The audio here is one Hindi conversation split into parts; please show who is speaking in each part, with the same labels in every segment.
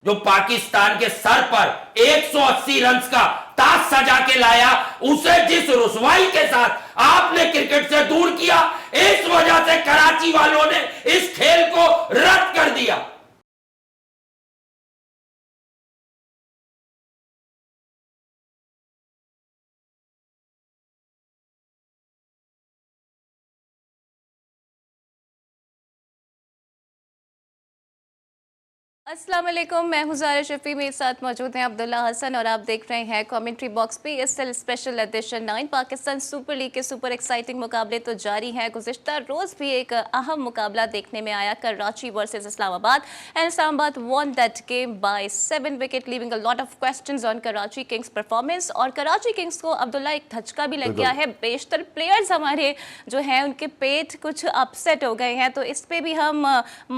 Speaker 1: जो पाकिस्तान के सर पर 180 रन का ताज सजा के लाया, उसे जिस रुसवाई के साथ आपने क्रिकेट से दूर किया, इस वजह से कराची वालों ने इस खेल को रद्द कर दिया।
Speaker 2: अस्सलाम वालेकुम, मैं हूं ज़ारा शफी, मेरे साथ मौजूद हैं अब्दुल्ला हसन और आप देख रहे हैं कमेंट्री बॉक्स पे। PSL special edition 9 Pakistan super league के सुपर एक्साइटिंग मुकाबले तो जारी हैं। गुज़िश्ता रोज़ भी एक अहम मुकाबला देखने में आया, Karachi versus Islamabad, and Islamabad won that game by 7 wicket, leaving a lot of questions on Karachi Kings performance. और कराची किंग्स को अब्दुल्ला एक धचका भी लग गया है, बेशतर प्लेयर्स हमारे जो हैं उनके पेट कुछ अपसेट हो गए हैं, तो इस पर भी हम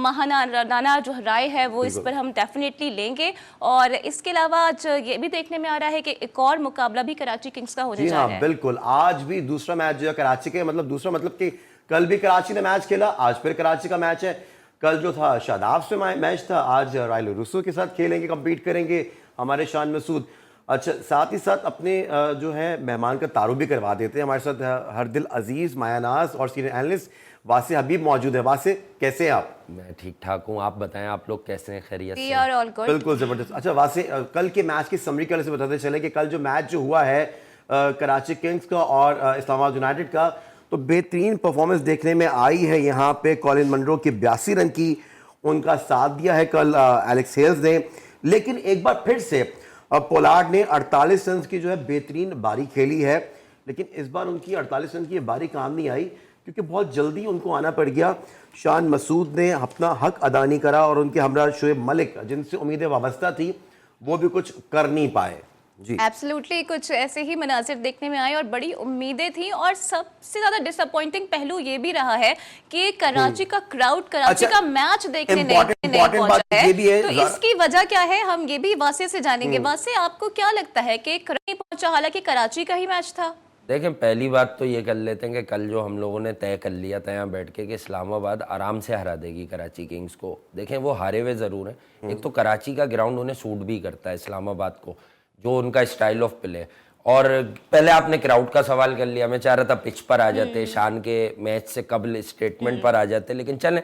Speaker 2: महाना जो राय है वो इस पर हम डेफिनेटली लेंगे। और इसके अलावा आज ये भी देखने में आ रहा है कि एक और मुकाबला भी कराची किंग्स का होने जा रहा है।
Speaker 3: बिल्कुल, आज भी दूसरा मैच जो है कराची के, मतलब दूसरा मतलब कि कल भी कराची ने मैच खेला, आज फिर कराची का मैच है। कल जो था शादाब से मैच था, आज रायल रुसो के साथ खेलेंगे, कंपीट करेंगे हमारे शान मसूद। अच्छा, साथ ही साथ अपने जो है मेहमान का तारुफ भी करवा देते हैं। हमारे साथ हरदिल अजीज, मायानाज और सीनियर एनालिस्ट वासे हबीब मौजूद है। वासे, कैसे हैं आप?
Speaker 1: मैं ठीक ठाक हूँ, आप बताएं, आप लोग कैसे हैं? खैरियत से?
Speaker 3: बिल्कुल जबरदस्त। अच्छा वासे, कल के मैच की समरी कल से बताते चले कि कल जो मैच जो हुआ है कराची किंग्स का और इस्लामाबाद यूनाइटेड का, तो बेहतरीन परफॉर्मेंस देखने में आई है। यहाँ पे कॉलिन मनरो की 82 रन की उनका साथ दिया है कल एलेक्स हेल्स ने, लेकिन एक बार फिर से पोलार्ड ने 48 रन की जो है बेहतरीन बारी खेली है, लेकिन इस बार उनकी 48 रन की बारी काम नहीं आई क्योंकि बहुत जल्दी उनको आना पड़ गया। शान मसूद ने अपना हक अदा नहीं करा और उनके हमरा शोएब मलिक, जिनसे उम्मीदें वाबस्ता थी, वो भी कुछ कर नहीं पाए। जी
Speaker 2: एब्सोल्युटली, कुछ ऐसे ही मनाजिर देखने में आए और बड़ी उम्मीदें थी। और सबसे ज्यादा डिसअपॉइंटिंग पहलू ये भी रहा है कि कराची का क्राउड कराची का मैच देखने नहीं पहुंचा है। तो इसकी वजह क्या है, हम ये भी वासे से जानेंगे। वासे, आपको क्या लगता है कि नहीं पहुंचा, हालांकि कराची का ही मैच था?
Speaker 1: देखें, पहली बात तो ये कर लेते हैं कि कल जो हम लोगों ने तय कर लिया था यहाँ बैठ के कि इस्लामाबाद आराम से हरा देगी कराची किंग्स को। देखें, वो हारे हुए ज़रूर हैं, एक तो कराची का ग्राउंड उन्हें सूट भी करता है इस्लामाबाद को, जो उनका स्टाइल ऑफ प्ले। और पहले आपने क्राउड का सवाल कर लिया, मैं चाह रहा था पिच पर आ जाते, शान के मैच से कबल स्टेटमेंट पर आ जाते, लेकिन चलें।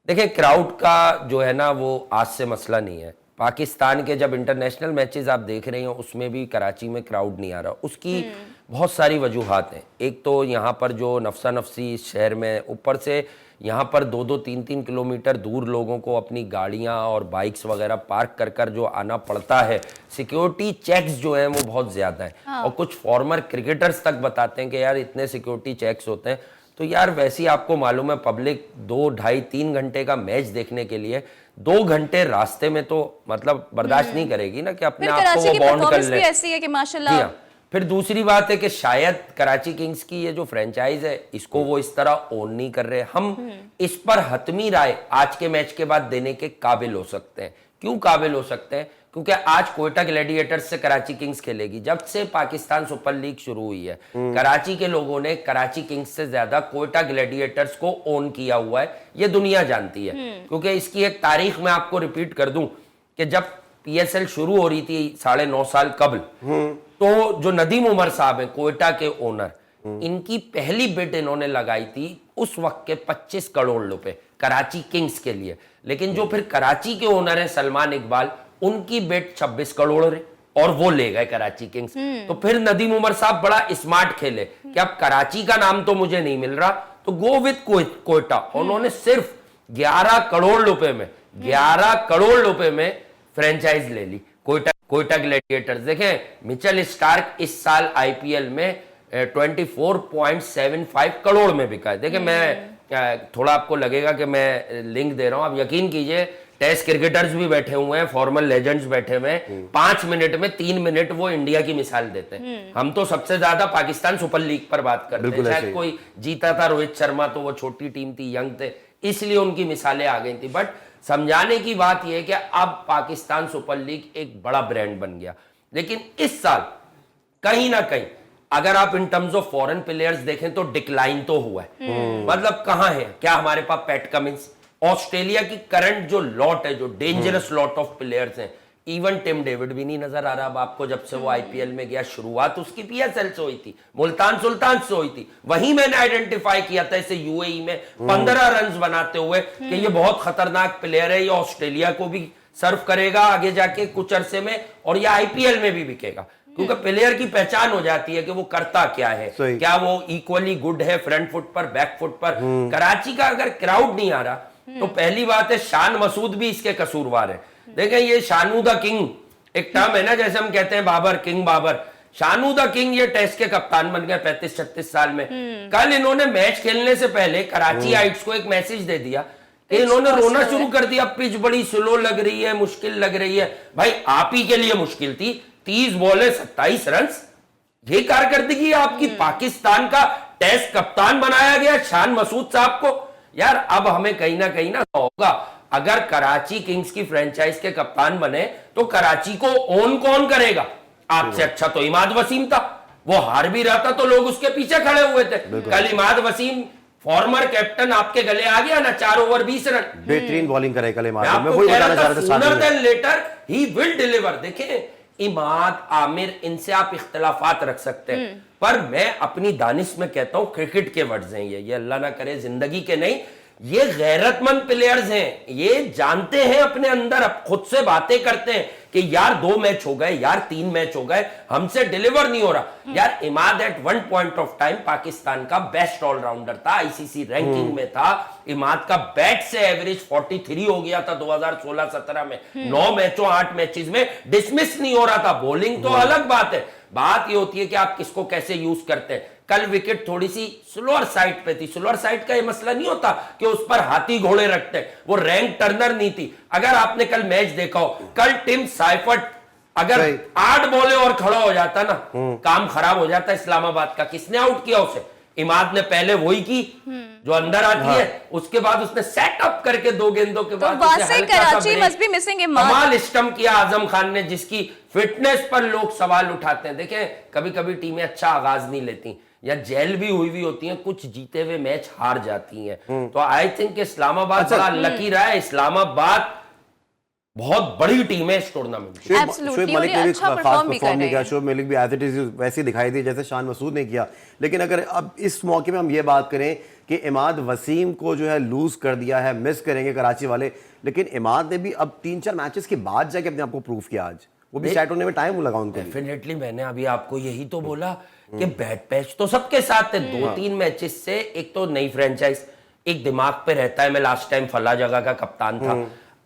Speaker 1: देखें, क्राउड का जो है ना वो आज से मसला नहीं है। पाकिस्तान के जब इंटरनेशनल मैचेस आप देख रहे हो उसमें भी कराची में क्राउड नहीं आ रहा, उसकी बहुत सारी वजूहात हैं। एक तो यहाँ पर जो नफसा नफसी इस शहर में, ऊपर से यहाँ पर 2-2, 3-3 किलोमीटर दूर लोगों को अपनी गाड़ियाँ और बाइक्स वगैरह पार्क कर कर जो आना पड़ता है, सिक्योरिटी चेक्स जो हैं वो बहुत ज़्यादा हैं। और कुछ फॉर्मर क्रिकेटर्स तक बताते हैं कि यार इतने सिक्योरिटी चेक्स होते हैं। तो यार वैसे ही आपको मालूम है, पब्लिक 2, ढाई, 3 घंटे का मैच देखने के लिए 2 घंटे रास्ते में तो मतलब बर्दाश्त नहीं करेगी ना कि अपने आप को वो बॉन्ड कर ले।
Speaker 2: ऐसी है कि माशाल्लाह।
Speaker 1: फिर दूसरी बात है कि शायद कराची किंग्स की ये जो फ्रेंचाइज है इसको वो इस तरह ओन नहीं कर रहे। हम इस पर हतमी राय आज के मैच के बाद देने के काबिल हो सकते हैं। क्यों काबिल हो सकते हैं? क्योंकि आज कोयटा ग्लैडिएटर्स से कराची किंग्स खेलेगी। जब से पाकिस्तान सुपर लीग शुरू हुई है, कराची के लोगों ने कराची किंग्स से ज्यादा कोयटा ग्लैडिएटर्स को ओन किया हुआ है, ये दुनिया जानती है। क्योंकि इसकी एक तारीख मैं आपको रिपीट कर दूं कि जब PSL शुरू हो रही थी 9.5 साल कबल, तो जो नदीम उमर साहब हैं कोयटा के ओनर, इनकी पहली बिड इन्होंने लगाई थी उस वक्त के 25 करोड़ रुपए कराची किंग्स के लिए। लेकिन जो फिर कराची के ओनर हैं सलमान इकबाल, उनकी बिड 26 करोड़ है और वो ले गए कराची किंग्स। तो फिर नदीम उमर साहब बड़ा स्मार्ट खेले कि अब कराची का नाम तो मुझे नहीं मिल रहा, तो गो विद कोयटा। उन्होंने सिर्फ 11 करोड़ रुपए में 11 करोड़ रुपए में फ्रेंचाइज ले ली कोयटा ग्लैडिएटर्स। देखें, मिचेल स्टार्क इस साल IPL में 24.75 करोड़ में बिका है। देखें, मैं थोड़ा आपको लगेगा कि मैं लिंक दे रहा हूं, आप यकीन कीजिए, टेस्ट क्रिकेटर्स भी बैठे हुए हैं, फॉर्मल लेजेंड्स बैठे हुए हैं, 5 मिनट में 3 मिनट वो इंडिया की मिसाल देते हैं। हम तो सबसे ज्यादा पाकिस्तान सुपर लीग पर बात करते हैं। शायद कोई जीता था रोहित शर्मा, तो वो छोटी टीम थी, यंग थे, इसलिए उनकी मिसालें आ गई थी। बट समझाने की बात यह है कि अब पाकिस्तान सुपर लीग एक बड़ा ब्रांड बन गया। लेकिन इस साल कहीं ना कहीं अगर आप in terms of foreign players देखें तो डिक्लाइन तो हुआ है। मतलब कहां है? क्या हमारे पास पैट कमिंस, ऑस्ट्रेलिया की करंट जो लॉट है, जो डेंजरस लॉट ऑफ प्लेयर्स हैं, इवन टिम डेविड भी नहीं नजर आ रहा अब आपको, जब से वो आईपीएल में गया। शुरुआत उसकी पीएसएल से हुई थी, मुल्तान सुल्तान से हुई थी, वहीं मैंने आइडेंटिफाई किया था इसे यूएई में 15 रन बनाते हुए कि ये बहुत खतरनाक प्लेयर है, ये ऑस्ट्रेलिया को भी सर्व करेगा आगे जाके कुछ अरसे में, और ये आईपीएल में भी बिकेगा, क्योंकि प्लेयर की पहचान हो जाती है कि वो करता क्या है, क्या वो इक्वली गुड है फ्रंट फुट पर, बैक फुट पर। कराची का अगर क्राउड नहीं आ रहा तो पहली बात है शान मसूद भी इसके कसूरवार है। देखें, ये शानू द किंग एक टर्म है ना, जैसे हम कहते हैं Babar, king Babar, Shanu the king ये टेस्ट के कप्तान बन गए 35-36 साल में। कल इन्होंने मैच खेलने से पहले कराची हाइट्स को एक मैसेज दे दिया कि इन्होंने रोना शुरू कर दिया, पिच बड़ी स्लो लग रही है, मुश्किल लग रही है। भाई आप ही के लिए मुश्किल थी, 30 बॉले 27 रन, ये कारकर्दगी आपकी। पाकिस्तान का टेस्ट कप्तान बनाया गया शान मसूद साहब को। यार अब हमें कहीं ना होगा, अगर कराची किंग्स की फ्रेंचाइज के कप्तान बने तो कराची को ओन कौन करेगा? आपसे अच्छा तो इमाद वसीम था, वो हार भी रहा था तो लोग उसके पीछे खड़े हुए थे। कल इमाद वसीम फॉर्मर कैप्टन आपके गले आ गया ना, 4 ओवर 20 रन,
Speaker 3: बेहतरीन बॉलिंग करे कल इमाद।
Speaker 1: मैं वही बताना चाह रहा था, सूनर देन लेटर ही विल डिलीवर। देखिए इमाद, आमिर, इनसे आप इख्तलाफात रख सकते हैं, पर मैं अपनी दानिश में कहता हूं क्रिकेट के वर्ड्स हैं ये अल्लाह ना करे जिंदगी के नहीं, ये गैरतमंद प्लेयर्स हैं, ये जानते हैं अपने अंदर, अब खुद से बातें करते हैं कि यार 2 मैच हो गए, यार 3 मैच हो गए, हमसे डिलीवर नहीं हो रहा। यार Imad at one point of time Pakistan का बेस्ट ऑलराउंडर था, आईसीसी रैंकिंग में था। इमाद का बैट से एवरेज 43 हो गया था 2016-17 में, 9 मैचों 8 मैचेस में डिसमिस नहीं हो रहा था। बॉलिंग तो अलग बात है, बात ये होती है कि आप किसको कैसे यूज करते हैं। कल विकेट थोड़ी सी स्लोअर साइड पे थी, स्लोअर साइड का ये मसला नहीं होता कि उस पर हाथी घोड़े रखते हैं, वो रैंक टर्नर नहीं थी। अगर आपने कल मैच देखा हो, कल टिम साइफर्ट अगर 8 बॉले और खड़ा हो जाता ना, काम खराब हो जाता इस्लामाबाद का। किसने आउट किया उसे? इमाद ने पहले वही की जो अंदर आती है, उसके बाद उसने सेटअप करके 2 गेंदों के बाद
Speaker 2: Karachi must be missing Imad.
Speaker 1: कमाल स्टंप किया आजम खान ने, जिसकी फिटनेस पर लोग सवाल उठाते हैं। देखें कभी कभी टीमें अच्छा आगाज नहीं लेती या जेल भी हुई होती हैं, कुछ जीते हुए मैच हार जाती हैं। तो आई थिंक इस्लामाबाद बड़ा लकी रहा है। इस्लामाबाद बहुत बड़ी टीम है इस टूर्नामेंट में।
Speaker 3: शोएब मलिक ने भी खास परफॉर्म नहीं किया, शोएब मलिक भी एज इट इज वैसे ही दिखाई दी जैसे शान मसूद ने किया। लेकिन अगर अब इस मौके पे हम ये बात करें कि इमाद वसीम को जो है लूज कर दिया है, मिस करेंगे कराची वाले, लेकिन इमाद ने भी अब 3-4 मैचेस के बाद जाके अपने आप को प्रूव किया। आज वो भी सेट होने में टाइम लगा उनको।
Speaker 1: डेफिनेटली मैंने अभी आपको यही तो बोला कि बैड पैच तो सबके साथ है। 2-3 मैचेस से एक तो नई फ्रेंचाइज, एक दिमाग पे रहता है, मैं लास्ट टाइम फला जगह का कप्तान था,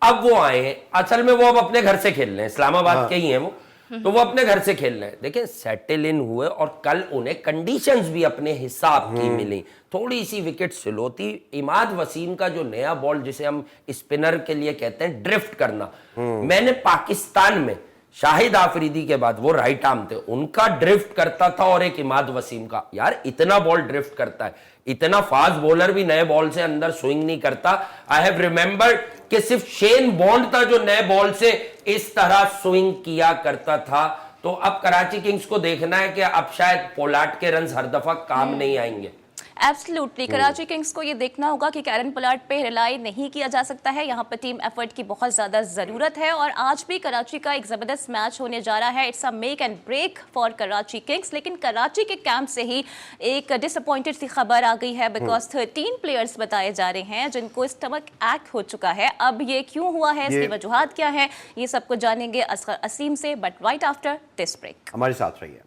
Speaker 1: अब वो आए हैं, असल में वो अब अपने घर से खेल रहे हैं, इस्लामाबाद के ही हैं वो, तो वो अपने घर से खेल रहे हैं। देखिए सेटल इन हुए और कल उन्हें कंडीशंस भी अपने हिसाब की मिली। थोड़ी सी विकेट स्लो थी। इमाद वसीम का जो नया बॉल जिसे हम स्पिनर के लिए कहते हैं ड्रिफ्ट करना, मैंने पाकिस्तान में शाहिद आफरीदी के बाद वो राइट आर्म थे, उनका ड्रिफ्ट करता था और एक इमाद वसीम का। यार इतना बॉल ड्रिफ्ट करता है, इतना फास्ट बॉलर भी नए बॉल से अंदर स्विंग नहीं करता। आई हैव रिमेंबर्ड कि सिर्फ शेन बॉन्ड था जो नए बॉल से इस तरह स्विंग किया करता था। तो अब कराची किंग्स को देखना है कि अब शायद पोलार्ड के रन्स हर दफा काम नहीं आएंगे।
Speaker 2: एब्सोल्युटली कराची किंग्स को ये देखना होगा कि कैरन पोलार्ड पे रिलाई नहीं किया जा सकता है। यहाँ पर टीम एफर्ट की बहुत ज़्यादा ज़रूरत है और आज भी कराची का एक ज़बरदस्त मैच होने जा रहा है। It's a make and break for Karachi kings. लेकिन कराची के कैंप से ही एक डिसअपॉइंटेड सी खबर आ गई है, बिकॉज 13 प्लेयर्स बताए जा रहे हैं जिनको स्टमक एक्ट हो चुका है। अब ये क्यों हुआ है, इसकी वजूहात क्या है, ये सब कुछ जानेंगे असगर असीम से, but right after this break.
Speaker 3: हमारे साथ रहिए।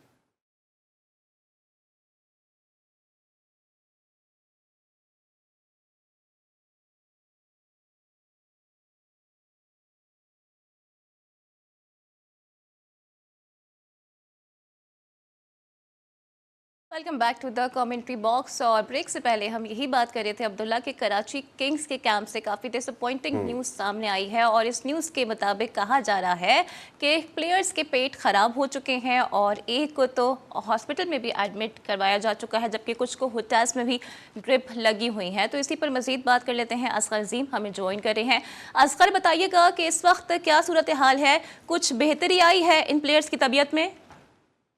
Speaker 2: Welcome back to the commentary box. और ब्रेक से पहले हम यही बात कर रहे थे अब्दुल्ला कि कराची किंग्स के कैंप से काफ़ी डिसअपॉइंटिंग न्यूज़ सामने आई है और इस न्यूज़ के मुताबिक कहा जा रहा है कि प्लेयर्स के पेट ख़राब हो चुके हैं और एक को तो हॉस्पिटल में भी एडमिट करवाया जा चुका है, जबकि कुछ को होटल्स में भी ड्रिप लगी हुई हैं। तो इसी पर मज़ीद बात कर लेते हैं। असगर अजीम हमें ज्वाइन कर रहे हैं। असगर बताइएगा कि इस वक्त क्या सूरत हाल है, कुछ बेहतरी आई है इन प्लेयर्स की तबीयत में?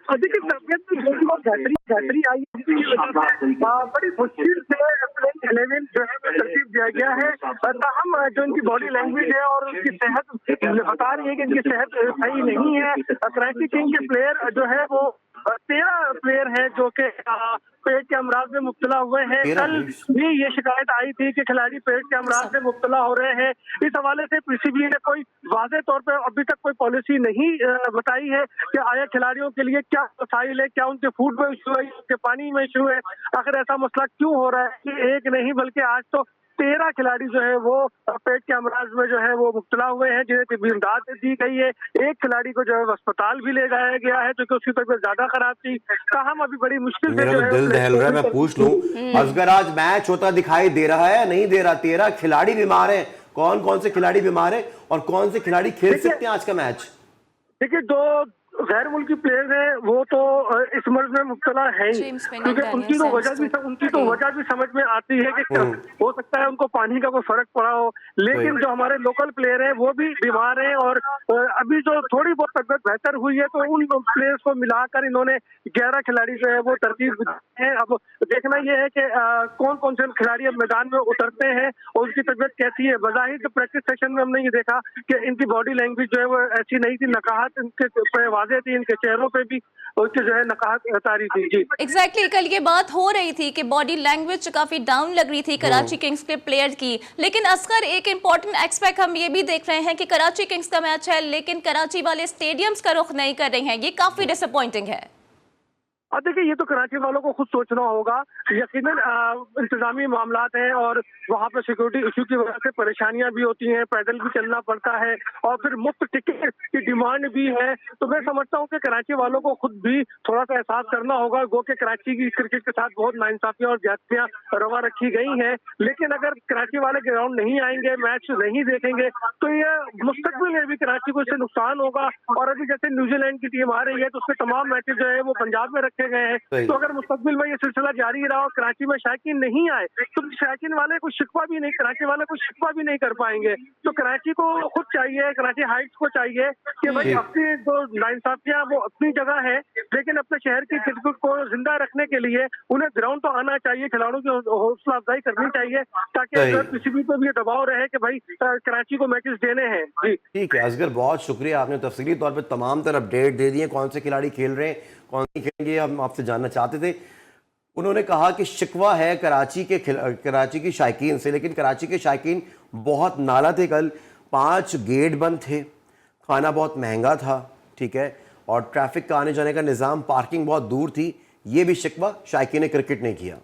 Speaker 4: देखिए तबियत तो जो भी बहुत बेहतरी आई है, जिसकी वजह से बड़ी मुश्किल से 11 जो है तरतीब दिया गया है। ताहम जो इनकी बॉडी लैंग्वेज है और उनकी सेहत बता रही है कि इनकी सेहत सही नहीं है। कराची किंग के प्लेयर जो है वो 13 प्लेयर हैं जो कि पेट के अमराज में मुब्तला हुए हैं। कल भी ये शिकायत आई थी कि खिलाड़ी पेट के अमराज में मुब्तला हो रहे हैं। इस हवाले से पीसीबी ने कोई वाज़ेह तौर पर अभी तक कोई पॉलिसी नहीं बताई है कि आया खिलाड़ियों के लिए क्या मसाइल है, क्या उनके फूड में इशू है, उनके पानी में इशू है, आखिर ऐसा मसला क्यों हो रहा है कि एक नहीं बल्कि आज तो 13 खिलाड़ी जो है वो पेट के अमराज में जो है वो मुब्तला हुए हैं, जिन्हें तिब्बी इमदाद दी गई है। एक खिलाड़ी को जो है अस्पताल भी ले जाया गया है क्योंकि उसकी तबीयत ज्यादा खराब थी। ताहम अभी बड़ी मुश्किल से
Speaker 3: मेरा
Speaker 4: जो
Speaker 3: तो
Speaker 4: है
Speaker 3: दिल दहल रहा है, मैं पूछ लूं असगर आज मैच होता दिखाई दे रहा है या नहीं दे रहा? 13 खिलाड़ी बीमार हैं, कौन कौन से खिलाड़ी बीमार हैं और कौन से खिलाड़ी खेल सकते हैं आज का मैच?
Speaker 4: देखिए जो गैर मुल्की प्लेयर्स हैं वो तो इस मर्ज में मुब्तला है ही,
Speaker 2: जेम्स पेन
Speaker 4: क्योंकि
Speaker 2: डैनियल
Speaker 4: उनकी तो वजह भी समझ में आती है कि हो सकता है उनको पानी का कोई फर्क पड़ा हो, लेकिन जो हमारे लोकल प्लेयर हैं वो भी बीमार हैं और अभी जो थोड़ी बहुत तबियत बेहतर हुई है तो उन प्लेयर्स को मिलाकर इन्होंने 11 खिलाड़ी जो है वो तरतीब है। अब देखना यह है कि कौन कौन से खिलाड़ी अब मैदान में उतरते हैं और उनकी तबियत कैसी है। बज़ाहिर जो प्रैक्टिस सेशन में हमने ये देखा कि इनकी बॉडी लैंग्वेज जो है वो ऐसी नहीं थी, नकाहत इनके वाज़ेह थी, इनके चेहरों पे भी उसकी जो है नकाहत तारी थी। जी
Speaker 2: एग्जैक्टली कल ये बात हो रही थी कि बॉडी लैंग्वेज काफी डाउन लग रही थी कराची किंग्स के प्लेयर की, लेकिन असगर एक इंपॉर्टेंट एस्पेक्ट हम ये भी देख रहे हैं कि कराची किंग्स का मैच है लेकिन कराची वाले स्टेडियम्स का रुख नहीं कर रहे हैं, ये काफी डिसअपॉइंटिंग है।
Speaker 4: अब देखिए ये तो कराची वालों को खुद सोचना होगा। यकीनन इंतजामी मामलात हैं और वहाँ पर सिक्योरिटी इशू की वजह से परेशानियां भी होती हैं, पैदल भी चलना पड़ता है और फिर मुफ्त टिकट की डिमांड भी है। तो मैं समझता हूँ कि कराची वालों को खुद भी थोड़ा सा एहसास करना होगा। गो के कराची की क्रिकेट के साथ बहुत नाइंसाफियां और ज्यादतियां रवा रखी गई हैं, लेकिन अगर कराची वाले ग्राउंड नहीं आएंगे, मैच नहीं देखेंगे तो ये मुस्तकबिल में भी कराची को इससे नुकसान होगा। और अभी जैसे न्यूजीलैंड की टीम आ रही है तो उसमें तमाम मैचेस जो है वो पंजाब में रखे गए हैं। तो अगर मुस्तकबिल में ये सिलसिला जारी रहा और कराची में शायकीन नहीं आए तो शायकीन वाले कुछ शिकवा भी नहीं, कराची वाले कुछ शिकवा भी नहीं कर पाएंगे। तो कराची को खुद चाहिए, कराची हाइट्स को चाहिए कि भाई अपनी जो नाइंसाफियां वो अपनी जगह है, लेकिन अपने शहर की क्रिकेट को जिंदा रखने के लिए उन्हें ग्राउंड तो आना चाहिए, खिलाड़ियों की हौसला अफजाई करनी चाहिए ताकि अगर किसी भी को भी दबाव रहे कि भाई कराची को मैचेस देने हैं। जी
Speaker 3: ठीक है असगर, बहुत शुक्रिया, आपने तफसीली तौर पर तमाम तरह अपडेट दे दिए, कौन से खिलाड़ी खेल रहे हैं कौन नहीं खेलेंगे, हम आपसे जानना चाहते थे। उन्होंने कहा कि शिकवा है कराची की शायकीन से, लेकिन कराची के शायकीन बहुत नाला थे। कल 5 गेट बंद थे, खाना बहुत महंगा था, ठीक है, और ट्रैफिक का आने जाने का निज़ाम, पार्किंग बहुत दूर थी। ये भी शिकवा शायकीन क्रिकेट ने किया।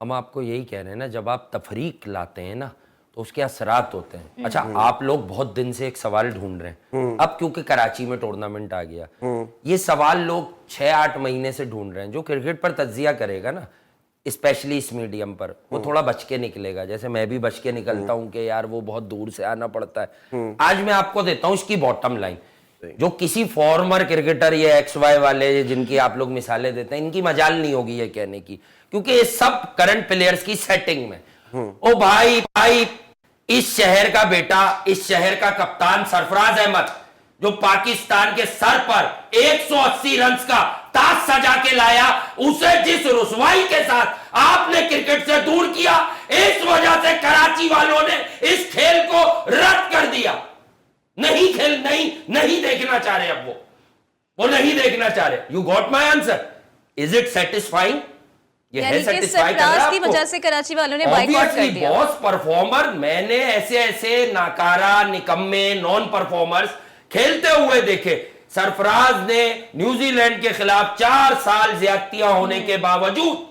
Speaker 1: हम आपको यही कह रहे हैं ना, जब आप तफरीक लाते हैं ना तो उसके असरात होते हैं। अच्छा, आप लोग बहुत दिन से एक सवाल ढूंढ रहे हैं, अब क्योंकि कराची में टूर्नामेंट आ गया, ये सवाल लोग 6-8 महीने से ढूंढ रहे हैं। जो क्रिकेट पर तज्जिया करेगा ना, स्पेशली इस मीडियम पर, वो थोड़ा बच के निकलेगा। जैसे मैं भी बच के निकलता हूं कि यार वो बहुत दूर से आना पड़ता है। आज मैं आपको देता हूं इसकी बॉटम लाइन, जो किसी फॉर्मर क्रिकेटर या XY वाले जिनकी आप लोग मिसालें देते हैं, इनकी मजाल नहीं होगी ये कहने की, क्योंकि ये सब करंट प्लेयर्स की सेटिंग में। ओ भाई इस शहर का बेटा, इस शहर का कप्तान सरफराज अहमद, जो पाकिस्तान के सर पर 180 रन का ताज सजा के लाया, उसे जिस रुसवाई के साथ आपने क्रिकेट से दूर किया, इस वजह से कराची वालों ने इस खेल को रद्द कर दिया। नहीं देखना चाह रहे, अब वो नहीं देखना चाह रहे। You got my answer? Is it satisfying? ये है सेटिस्फाई कर रहा है
Speaker 2: की वजह से कराची वालों ने बाइकआउट कर दिया।
Speaker 1: बॉस परफॉर्मर, मैंने ऐसे नाकारा, निकम्मे, नॉन परफॉर्मर्स खेलते हुए देखे। सरफराज ने न्यूजीलैंड के खिलाफ 4 साल ज्यादतियां होने के बावजूद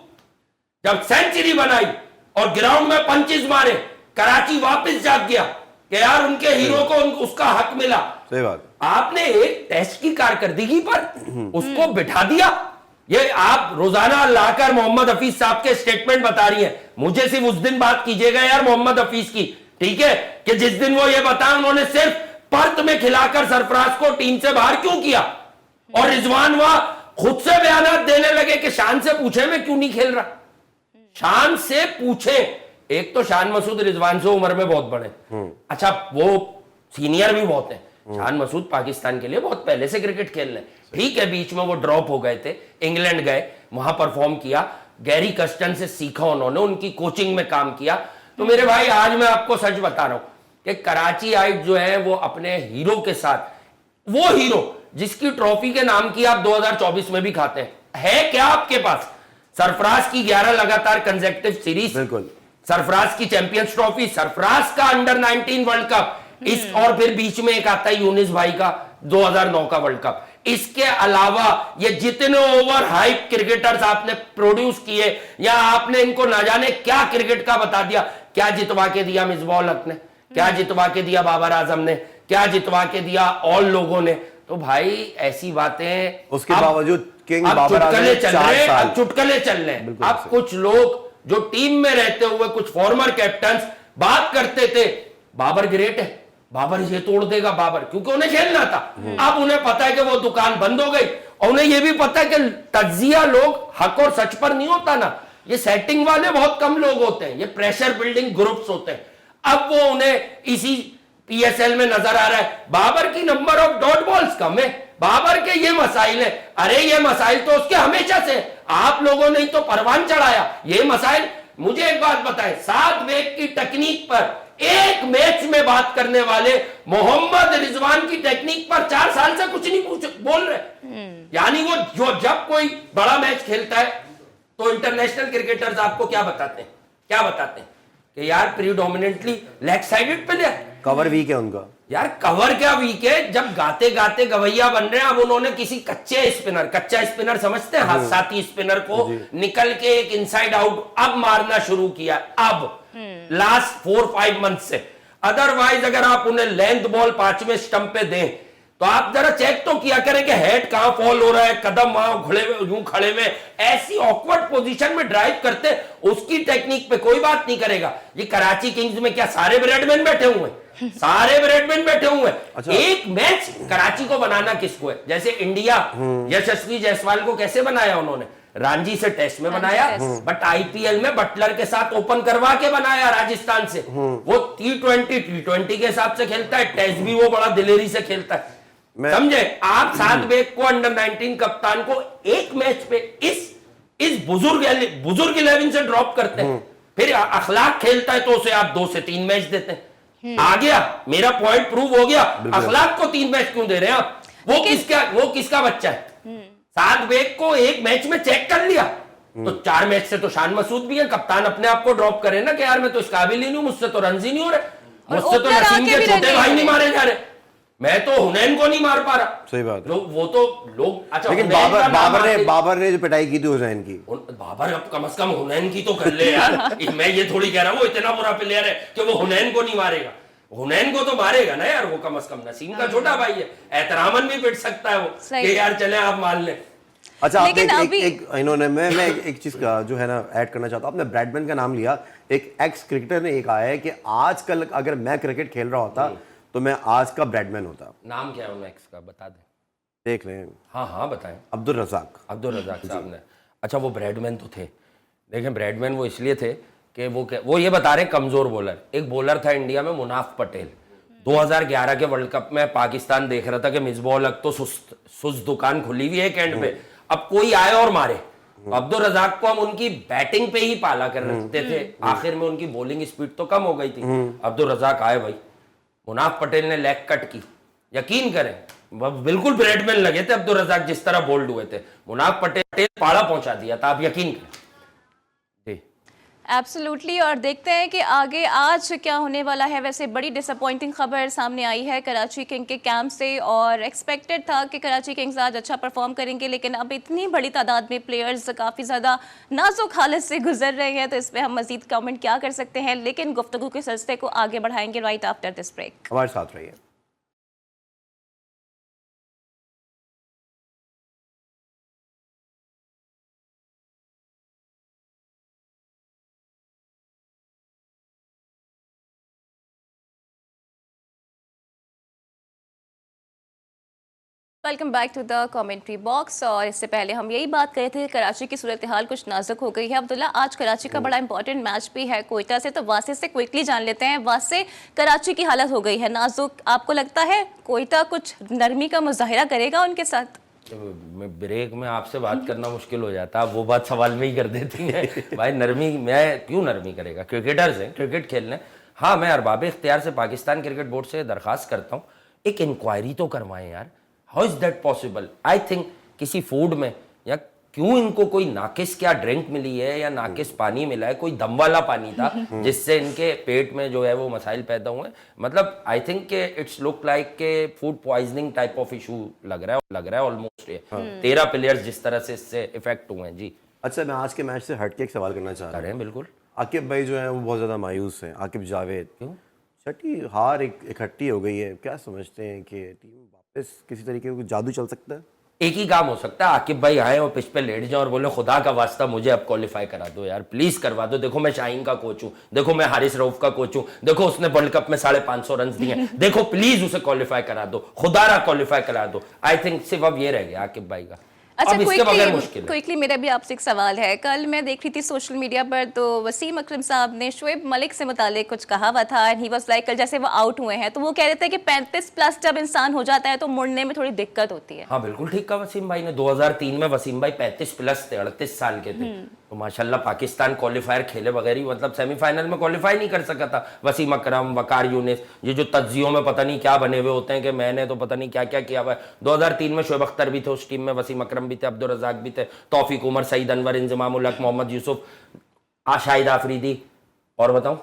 Speaker 1: जब सेंचुरी बनाई और ग्राउंड में पंचेस मारे, कराची वापस जाग गया कि यार उनके हीरो को उसका हक मिला।
Speaker 3: सही बात।
Speaker 1: आपने एक टेस्ट की कारकर्दगी पर उसको बिठा दिया। ये आप रोजाना लाकर मोहम्मद हफीज साहब के स्टेटमेंट बता रही हैं, मुझे सिर्फ उस दिन बात कीजिएगा यार मोहम्मद हफीज की, ठीक है, कि जिस दिन वो ये बताया उन्होंने सिर्फ पर्थ में खिलाकर सरफराज को टीम से बाहर क्यों किया, और रिजवान वहां खुद से बयान देने लगे कि शान से पूछे मैं क्यों नहीं खेल रहा। शान से पूछे, एक तो शान मसूद रिजवान से उम्र में बहुत बड़े, अच्छा वो सीनियर भी बहुत हैं, शान मसूद पाकिस्तान के लिए बहुत पहले से क्रिकेट खेल रहे हैं। ठीक है, बीच में वो ड्रॉप हो गए थे, इंग्लैंड गए, वहां परफॉर्म किया, गैरी कस्टन से सीखा उन्होंने, उनकी कोचिंग में काम किया। तो मेरे भाई आज मैं आपको सच बता रहा हूं कि कराची आइट जो है वो अपने हीरो के साथ, वो हीरो जिसकी ट्रॉफी के नाम की आप 2024 में भी खाते हैं, है क्या आपके पास? सरफराज की 11 लगातार कंसेक्यूटिव सीरीज,
Speaker 3: बिल्कुल,
Speaker 1: सरफराज की चैंपियंस ट्रॉफी, सरफराज का अंडर 19 वर्ल्ड कप, इस और फिर बीच में एक आता है यूनिस भाई का 2009 का वर्ल्ड कप। इसके अलावा ये जितने ओवर हाइप क्रिकेटर्स आपने प्रोड्यूस किए या आपने इनको ना जाने क्या क्रिकेट का बता दिया, क्या जितवा के दिया मिसबाह उल हक ने, क्या जितवा के दिया बाबर आजम ने, क्या जितवा के दिया और लोगों ने। तो भाई ऐसी बातें,
Speaker 3: उसके बावजूद किंग
Speaker 1: अब
Speaker 3: बाबर आजम
Speaker 1: चुटकले चल
Speaker 3: 4
Speaker 1: रहे हैं,
Speaker 3: साल।
Speaker 1: अब चुटकले चल रहे हैं।
Speaker 3: बिल्कुल
Speaker 1: अब
Speaker 3: सही।
Speaker 1: कुछ लोग जो टीम में रहते हुए कुछ फॉर्मर कैप्टन बात करते थे बाबर ग्रेट है, बाबर ये तोड़ देगा बाबर, क्योंकि उन्हें खेलना था। अब उन्हें पता है कि वो दुकान बंद हो गई, और उन्हें यह भी पता है कि तज्जिया लोग हक और सच पर नहीं होता ना, ये सेटिंग वाले बहुत कम लोग होते हैं, ये प्रेशर बिल्डिंग ग्रुप्स होते हैं। अब वो उन्हें इसी पीएसएल में नजर आ रहा है, बाबर की नंबर ऑफ डॉट बॉल्स कम है, बाबर के ये मसाइल है। अरे ये मसाइल तो उसके हमेशा से, आप लोगों ने ही तो परवान चढ़ाया ये मसाइल। मुझे एक बात बताएं, 7 वेग की टेक्निक पर एक मैच में बात करने वाले मोहम्मद रिजवान की टेक्निक पर 4 साल से कुछ नहीं बोल रहे। यानी वो जो जब कोई बड़ा मैच खेलता है तो इंटरनेशनल क्रिकेटर्स आपको क्या बताते हैं, क्या बताते हैं कि यार predominantly leg sided player,
Speaker 3: cover weak है उनका।
Speaker 1: यार कवर क्या वीक है, जब गाते गाते गवैया बन रहे हैं। अब उन्होंने किसी कच्चे स्पिनर, कच्चा स्पिनर समझते हैं, साथी स्पिनर को निकल के एक इनसाइड आउट अब मारना शुरू किया, अब लास्ट 4-5 मंथ से। अदरवाइज अगर आप उन्हें लेंथ बॉल 5वें स्टंप पे दें तो आप जरा चेक तो किया करें कि हेड कहां फॉल हो रहा है, कदम वहां खड़े हुए, यूं खड़े में ऐसी ऑकवर्ड पोजीशन में ड्राइव करते, उसकी टेक्निक पे कोई बात नहीं करेगा। ये कराची किंग्स में क्या सारे ब्रेडमैन बैठे हुए हैं? सारे ब्रेडमैन बैठे हुए हैं।
Speaker 3: अच्छा।
Speaker 1: एक मैच कराची को बनाना किसको है? जैसे इंडिया यशस्वी जायसवाल को कैसे बनाया उन्होंने? रांझी से टेस्ट में बनाया, बट आईपीएल में बटलर के साथ ओपन करवा के बनाया राजस्थान से। वो T20 के हिसाब से खेलता है, टेस्ट भी वो बड़ा दिलेरी से खेलता है, समझे आप? 7 वेग को अंडर 19 कप्तान को एक मैच पे इस बुजुर्ग 11 से ड्रॉप करते हैं, फिर अखलाक खेलता है तो उसे आप 2 से 3 मैच देते हैं। आ गया मेरा पॉइंट प्रूव हो गया, अखलाक को 3 मैच क्यों दे रहे हैं आप? वो किसका बच्चा है? 7 वेग को एक मैच में चेक कर लिया, तो 4 मैच से तो शान मसूद भी है, कप्तान अपने आप को ड्रॉप करे ना कि यार मैं तो इस काबिल ही नहीं हूं, मुझसे तो रन ही नहीं हो रहे, मुझसे तो नसीम के छोटे भाई नहीं मारे जा रहे, मैं तो हुनैन को नहीं मार पा रहा।
Speaker 3: सही बात है।
Speaker 1: वो तो लोग अच्छा,
Speaker 3: लेकिन बाबर ने जो पिटाई की थी हुसैन की,
Speaker 1: बाबर अब कम से कम हुनैन की तो कर ले यार। मैं ये थोड़ी कह रहा हूँ वो इतना बुरा प्लेयर है कि वो हुनैन को नहीं मारेगा, हुनैन को तो मारेगा ना यार, वो कम से कम नसीम का छोटा भाई है, एहतरामन भी पिट सकता है वो कि यार चले आप मान लें।
Speaker 3: अच्छा आपने इन्होंने मैं एक चीज का जो है ना ऐड करना चाहता हूँ, आपने ब्रैडमैन का नाम लिया, एक एक्स क्रिकेटर ने एक आया है कि आजकल अगर मैं क्रिकेट खेल रहा होता तो मैं आज का ब्रैडमैन होता।
Speaker 1: नाम क्या है उन एक्स का, बता दें।
Speaker 3: देख लें।
Speaker 1: हाँ बताएं।
Speaker 3: अब्दुल रज़ाक
Speaker 1: साहब ने। अच्छा वो ब्रैडमैन तो थे, देखें ब्रैडमैन वो इसलिए थे कि वो ये बता रहे कमजोर बॉलर। एक बॉलर था इंडिया में मुनाफ पटेल, 2011 के वर्ल्ड कप में पाकिस्तान देख रहा था कि मिसबाह उल हक तो सुस्त दुकान खुली हुई है एक एंड पे, अब कोई आए और मारे। अब्दुल रज़ाक को हम उनकी बैटिंग पे ही पाला कर रखते थे, आखिर में उनकी बॉलिंग स्पीड तो कम हो गई थी। अब्दुल रज़ाक आए भाई, मुनाफ पटेल ने लेग कट की, यकीन करें बिल्कुल ब्रैडमैन लगे थे अब्दुल रज़ाक जिस तरह बोल्ड हुए थे, मुनाफ पटेल पाड़ा पहुंचा दिया था, आप यकीन करें।
Speaker 2: एब्सोल्युटली। और देखते हैं कि आगे आज क्या होने वाला है। वैसे बड़ी डिसअपॉइंटिंग खबर सामने आई है कराची किंग के कैंप से, और एक्सपेक्टेड था कि कराची किंग्स आज अच्छा परफॉर्म करेंगे, लेकिन अब इतनी बड़ी तादाद में प्लेयर्स काफ़ी ज़्यादा नाजुक हालत से गुजर रहे हैं, तो इस पर हम मजीद कमेंट क्या कर सकते हैं, लेकिन गुफ्तगू के सिलसिले को आगे बढ़ाएंगे राइट आफ्टर दिस ब्रेक।
Speaker 3: हमारे साथ रहिए।
Speaker 2: Welcome back to the commentary box. और इससे पहले हम यही बात कर रहे थे, कराची की सूरत हाल कुछ नाजुक हो गई है। अब्दुल्ला, आज कराची का बड़ा इंपॉर्टेंट मैच भी है कोयटा से, तो वासे से क्विकली जान लेते हैं। वासे, कराची की हालत हो गई है नाजुक, आपको लगता है कोयटा कुछ नरमी का मुजाहिरा करेगा उनके साथ?
Speaker 1: मैं ब्रेक में आपसे बात करना मुश्किल हो जाता, आप वो बात सवाल में ही कर देती हैं। भाई नरमी, मैं क्यों नरमी करेगा, क्रिकेटर्स हैं, क्रिकेट खेलने। हाँ, मैं अरबाब इख्तियार से पाकिस्तान क्रिकेट बोर्ड से दरखास्त करता हूँ, एक इंक्वायरी तो करवाएं यार। How is that possible? I think किसी फूड में या क्यों इनको कोई नाकिस क्या ड्रिंक मिली है या नाकिस पानी मिला है, कोई दम वाला पानी था जिससे इनके पेट में जो है वो मसाइल पैदा हुए। मतलब आई थिंक के इट्स लुक लाइक के food poisoning type of issue लग रहा है ऑलमोस्ट। ये 13 प्लेयर्स जिस तरह से इससे इफेक्ट हुए हैं। जी
Speaker 3: अच्छा, मैं आज के मैच से हटके एक सवाल करना चाह रहा
Speaker 1: करें, बिल्कुल।
Speaker 3: आकिब भाई जो है वो बहुत ज़्यादा मायूस हैं। आकिब जावेद, क्यों? छठी हार इकट्ठी हो गई है, क्या समझते हैं कि टीम वापस किसी तरीके का जादू चल सकता है?
Speaker 1: एक ही काम हो सकता है, आकिब भाई आए और पिच पे लेट जाए और बोले खुदा का वास्ता मुझे अब क्वालिफाई करा दो यार, प्लीज करवा दो। देखो मैं शाहीन का कोच हूँ, देखो मैं हारिस रऊफ का कोच हूँ, देखो उसने वर्ल्ड कप में 550 रन दिए, देखो प्लीज उसे क्वालिफाई करा दो, खुदारा क्वालिफाई करा दो। आई थिंक सिर्फ अब ये रह गया आकिब भाई का।
Speaker 2: अच्छा,
Speaker 1: अब इसके बगैर मुश्किल है।
Speaker 2: क्विकली मेरा भी आपसे एक सवाल है। कल मैं देख रही थी सोशल मीडिया पर, तो वसीम अकरम साहब ने शोएब मलिक से मुतालिक कुछ कहा हुआ था, एंड ही वाज लाइक, कल जैसे वो आउट हुए हैं तो वो कह रहे थे कि 35 प्लस जब इंसान हो जाता है तो मुड़ने में थोड़ी दिक्कत होती है।
Speaker 1: हाँ बिल्कुल ठीक कहा वसीम भाई ने। 2003 में वसीम भाई 35 प्लस थे, 38 साल के थे, तो माशाल्लाह पाकिस्तान क्वालिफायर खेले बगैर ही मतलब सेमीफाइनल में क्वालिफाई नहीं कर सका था। वसीम अकरम, वकार यूनिस, ये जो तज्जियों में पता नहीं क्या बने हुए होते हैं कि मैंने तो पता नहीं क्या क्या किया हुआ है। 2003 में शोएब अख्तर भी थे उस टीम में, वसीम अकरम भी थे, अब्दुल रज़ाक भी थे, तौफीक उमर, सईद अनवर, इंजमामुल हक, मोहम्मद यूसुफ, शाहिद आफरीदी, और बताऊं,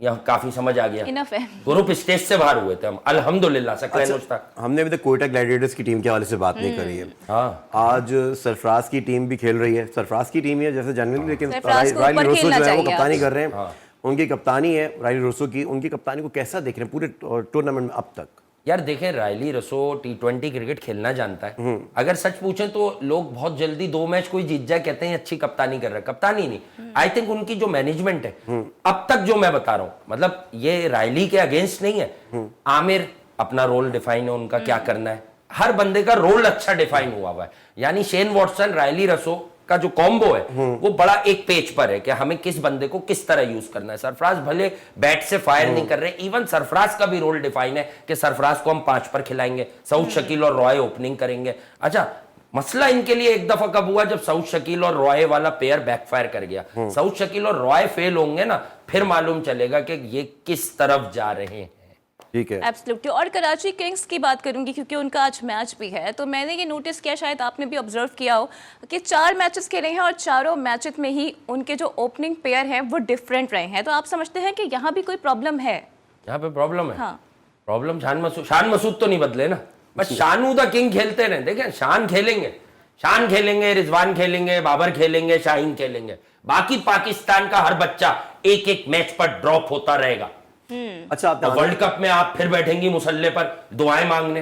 Speaker 1: यहाँ काफी समझ आ गया।
Speaker 2: इनफ है।
Speaker 1: ग्रुप स्टेज से बाहर हुए थे हम अल्हम्दुलिल्लाह।
Speaker 3: अच्छा, हमने अभी तक कोयटा ग्लैडिएटर्स की टीम के हवाले से बात नहीं करी है।
Speaker 1: हाँ,
Speaker 3: आज सरफराज की टीम भी खेल रही है, सरफराज की टीम ही है जैसे जनरली, लेकिन
Speaker 2: सरफराज को
Speaker 3: राइली
Speaker 2: ऊपर
Speaker 3: रोसो
Speaker 2: खेलना
Speaker 3: जो है वो
Speaker 2: चाहिए
Speaker 3: कप्तानी
Speaker 2: आज।
Speaker 3: कर रहे हैं। उनकी कप्तानी है राइली रोसो की, उनकी कप्तानी को कैसा देख रहे हैं पूरे टूर्नामेंट में अब तक?
Speaker 1: यार देखें, रायली रसो T20 क्रिकेट खेलना जानता है। अगर सच पूछें तो लोग बहुत जल्दी 2 मैच कोई जीत जाए कहते हैं अच्छी कप्तानी कर रहा है, कप्तानी नहीं। आई थिंक उनकी जो मैनेजमेंट है अब तक, जो मैं बता रहा हूं, मतलब ये रायली के अगेंस्ट नहीं है। आमिर अपना रोल डिफाइन है, उनका क्या करना है, हर बंदे का रोल अच्छा डिफाइन हुआ है। यानी शेन वॉटसन, रायली रसो का जो कॉम्बो है वो बड़ा एक पेज पर है कि हमें किस बंदे को किस तरह यूज करना है। सरफराज भले बैट से फायर नहीं कर रहे, इवन सरफराज का भी रोल डिफाइन है कि सरफराज को हम 5 पर खिलाएंगे, सऊद शकील और रॉय ओपनिंग करेंगे। अच्छा, मसला इनके लिए एक दफा कब हुआ, जब सऊद शकील और रॉय वाला पेयर बैकफायर कर गया। सऊद शकील और रॉय फेल होंगे ना, फिर मालूम चलेगा कि ये किस तरफ जा रहे हैं।
Speaker 3: ठीक है,
Speaker 2: एब्सोल्युटली। और कराची किंग्स की बात करूंगी क्योंकि उनका आज मैच भी है, तो मैंने ये नोटिस किया, शायद आपने भी ऑब्जर्व किया हो, कि 4 मैचेस खेले हैं और चारों मैचेस में ही उनके जो ओपनिंग पेयर हैं वो डिफरेंट रहे हैं। तो आप समझते हैं कि यहाँ भी कोई प्रॉब्लम है?
Speaker 1: यहाँ पे प्रॉब्लम है।
Speaker 2: हाँ।
Speaker 1: प्रॉब्लम शान मसूद तो नहीं बदले ना, बस शानू द किंग खेलते रहे। देखें, शान खेलेंगे, रिजवान खेलेंगे, बाबर खेलेंगे, शाहीन खेलेंगे, बाकी पाकिस्तान का हर बच्चा एक एक मैच पर ड्रॉप होता रहेगा।
Speaker 3: अच्छा, आपने
Speaker 1: वर्ल्ड कप में आप फिर बैठेंगी मुसल्ले पर दुआएं मांगने,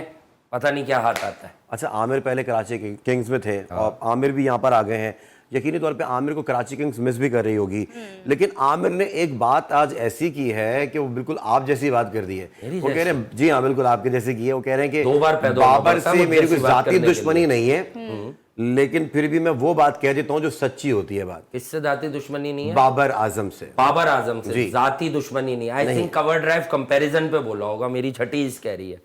Speaker 1: पता नहीं क्या हाथ आता है।
Speaker 3: अच्छा, आमिर पहले कराची किंग्स में थे और आमिर भी यहाँ पर आ गए हैं। यकीनी तौर पे आमिर को कराची किंग्स मिस भी कर रही होगी, लेकिन आमिर ने एक बात आज ऐसी की है कि वो बिल्कुल आप जैसी बात कर दी है। वो कह रहे हैं, जी हाँ बिल्कुल आपके जैसी की है। वो कह रहे हैं कि
Speaker 1: 2 बार पैदा हुआ
Speaker 3: बाबर
Speaker 1: था,
Speaker 3: से मेरी कोई
Speaker 1: जैसी बात
Speaker 3: जाती
Speaker 1: करने के
Speaker 3: दुश्मनी
Speaker 1: लिए।
Speaker 3: नहीं है, लेकिन फिर भी मैं वो बात कह देता हूँ जो सच्ची होती है। बात
Speaker 1: किससे जाती दुश्मनी नहीं है?
Speaker 3: बाबर आजम से।
Speaker 1: बाबर आजम से
Speaker 3: जी।
Speaker 1: जाती दुश्मनी नहीं। I think cover drive comparison पे बोला होगा, मेरी छठी इस कह रही है।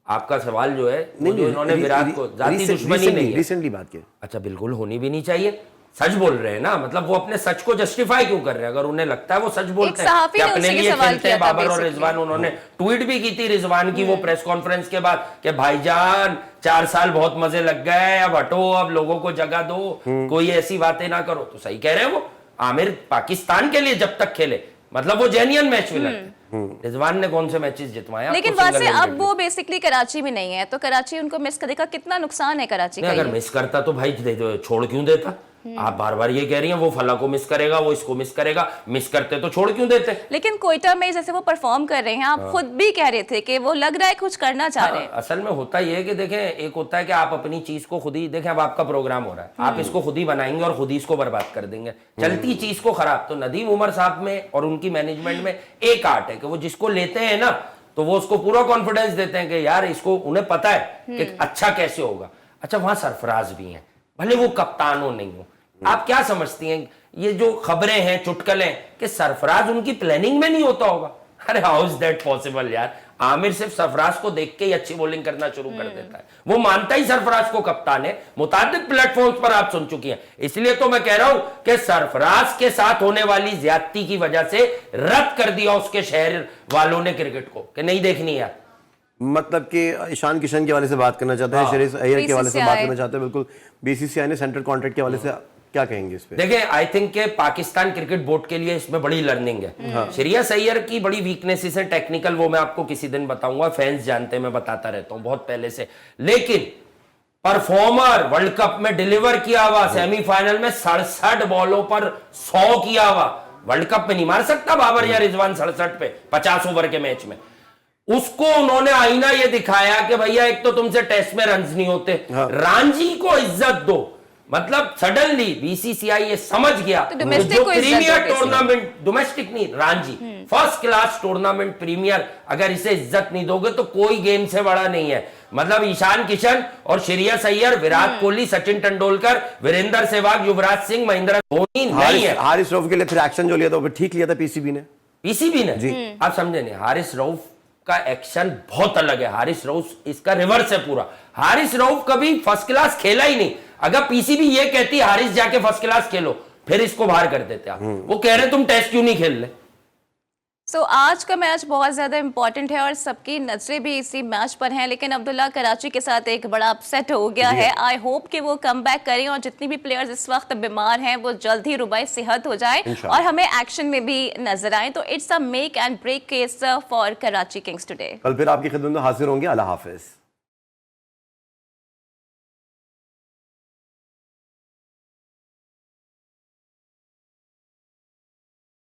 Speaker 1: आपका सवाल जो है वो जो इन्होंने विराट को जाती दुश्मनी नहीं है।
Speaker 3: रिसेंटली बात की।
Speaker 1: अच्छा, बिल्कुल होनी भी नहीं चाहिए। सच बोल रहे हैं ना, मतलब वो अपने सच को जस्टिफाई क्यों कर रहे हैं? अगर उन्हें लगता है वो सच बोलते हैं
Speaker 2: सहाफी
Speaker 1: कि
Speaker 2: ने
Speaker 1: अपने
Speaker 2: उसी के
Speaker 1: लिए
Speaker 2: सवाल
Speaker 1: खेलते हैं।
Speaker 2: किया था
Speaker 1: बाबर और
Speaker 2: basically।
Speaker 1: रिजवान, उन्होंने ट्वीट भी की थी रिजवान की वो प्रेस कॉन्फ्रेंस के बाद कि भाईजान 4 साल बहुत मजे लग गए, अब हटो, अब लोगों को जगह दो, कोई ऐसी बातें ना करो। तो सही कह रहे हैं वो। आमिर पाकिस्तान के लिए जब तक खेले, मतलब वो जेन्युइन मैच विनर थे। रिजवान ने कौन से मैचेस जितवाए?
Speaker 2: लेकिन वैसे अब वो बेसिकली कराची में नहीं है, तो कराची उनको मिस करेगा। कितना नुकसान है कराची का?
Speaker 1: अगर मिस करता तो भाई छोड़ क्यों देता? आप बार बार ये कह रही हैं वो फला को मिस करेगा, वो इसको मिस करेगा, मिस करते तो छोड़ क्यों देते?
Speaker 2: लेकिन कोयटा में जैसे वो परफॉर्म कर रहे हैं, आप खुद भी कह रहे थे कि वो लग रहा है कुछ करना चाह रहे हैं।
Speaker 1: असल में होता ये है कि देखें, एक होता है कि आप अपनी चीज को खुद ही देखें। अब आपका प्रोग्राम हो रहा है, आप इसको खुद ही बनाएंगे और खुद ही इसको बर्बाद कर देंगे, चलती चीज को खराब। तो नदीम उमर साहब में और उनकी मैनेजमेंट में एक आर्ट है कि वो जिसको लेते हैं ना तो वो उसको पूरा कॉन्फिडेंस देते हैं कि यार इसको, उन्हें पता है कि अच्छा कैसे होगा। अच्छा, वहां सरफराज भी हैं, भले वो कप्तान हो नहीं हो। आप क्या समझती हैं ये जो खबरें हैं, चुटकुले कि सरफराज उनकी प्लानिंग में नहीं होता होगा? अरे हाउ इज दैट पॉसिबल यार? आमिर सिर्फ सरफराज को देख के ही अच्छी बॉलिंग करना शुरू कर देता है, वो मानता ही सरफराज को कप्तान है। मुताबिक प्लेटफॉर्म्स पर आप सुन चुकी हैं। इसलिए तो मैं कह रहा हूं कि सरफराज के साथ होने वाली ज्यादती की वजह से रद्द कर दिया उसके शहर वालों ने क्रिकेट को, कि नहीं देखनी यार।
Speaker 3: मतलब कि ईशान किशन के वाले से बात करना चाहते हैं, श्रेयस अय्यर के वाले से बात करना चाहते हैं। बिल्कुल, बीसीसीआई ने सेंट्रल कॉन्ट्रैक्ट के वाले से क्या कहेंगे इस पे?
Speaker 1: देखिए, आई थिंक के पाकिस्तान क्रिकेट बोर्ड के लिए इसमें बड़ी लर्निंग है। श्रेयस अय्यर की बड़ी वीकनेसेस है टेक्निकल, वो मैं आपको किसी दिन बताऊंगा, फैंस जानते हैं, मैं बताता रहता हूं बहुत पहले से। लेकिन परफॉर्मर वर्ल्ड कप में डिलीवर किया हुआ, सेमीफाइनल में 67 बॉलों पर 100 किया हुआ, वर्ल्ड कप में नहीं मार सकता बाबर या रिजवान 67 पे 50 ओवर के मैच में। उसको उन्होंने आईना ये दिखाया कि भैया एक तो तुमसे टेस्ट में रन्स नहीं होते, रांझी को इज्जत दो। मतलब सडनली बीसीसीआई ये समझ गया
Speaker 2: तो
Speaker 1: जो
Speaker 2: domestic को इज्जत
Speaker 1: प्रीमियर
Speaker 2: दो
Speaker 1: टूर्नामेंट, डोमेस्टिक नहीं, Ranji first class tournament premier, अगर इसे इज्जत नहीं दोगे तो कोई गेम से बड़ा नहीं है। मतलब ईशान किशन और श्रेयस अय्यर, विराट कोहली, सचिन तेंदुलकर, वीरेंद्र सहवाग, युवराज सिंह, महेंद्र धोनी नहीं है।
Speaker 3: हारिस रऊफ के लिए फिर एक्शन जो लिया था वो ठीक लिया था पीसीबी ने।
Speaker 1: पीसीबी ने जी, आप समझे नहीं, हारिस रऊफ का एक्शन बहुत अलग है। हारिस रऊफ इसका रिवर्स है पूरा। हारिस रऊफ कभी फर्स्ट क्लास खेला ही नहीं। अगर पीसीबी ये कहती हारिस जाके फर्स्ट क्लास खेलो, फिर इसको बाहर कर देते आप। वो कह रहे तुम टेस्ट क्यों नहीं खेल ले।
Speaker 2: सो आज का मैच बहुत ज़्यादा इंपॉर्टेंट है और सबकी नजरें भी इसी मैच पर हैं, लेकिन अब्दुल्ला कराची के साथ एक बड़ा अपसेट हो गया है। आई होप कि वो कम बैक करें और जितनी भी प्लेयर्स इस वक्त बीमार हैं वो जल्द ही रुबाई सेहत हो जाए और हमें एक्शन में भी नजर आए। तो it's a make and break case for Karachi kings today.
Speaker 3: कल फिर आपकी खिदमत में हाजिर होंगे। अल्लाह हाफिज।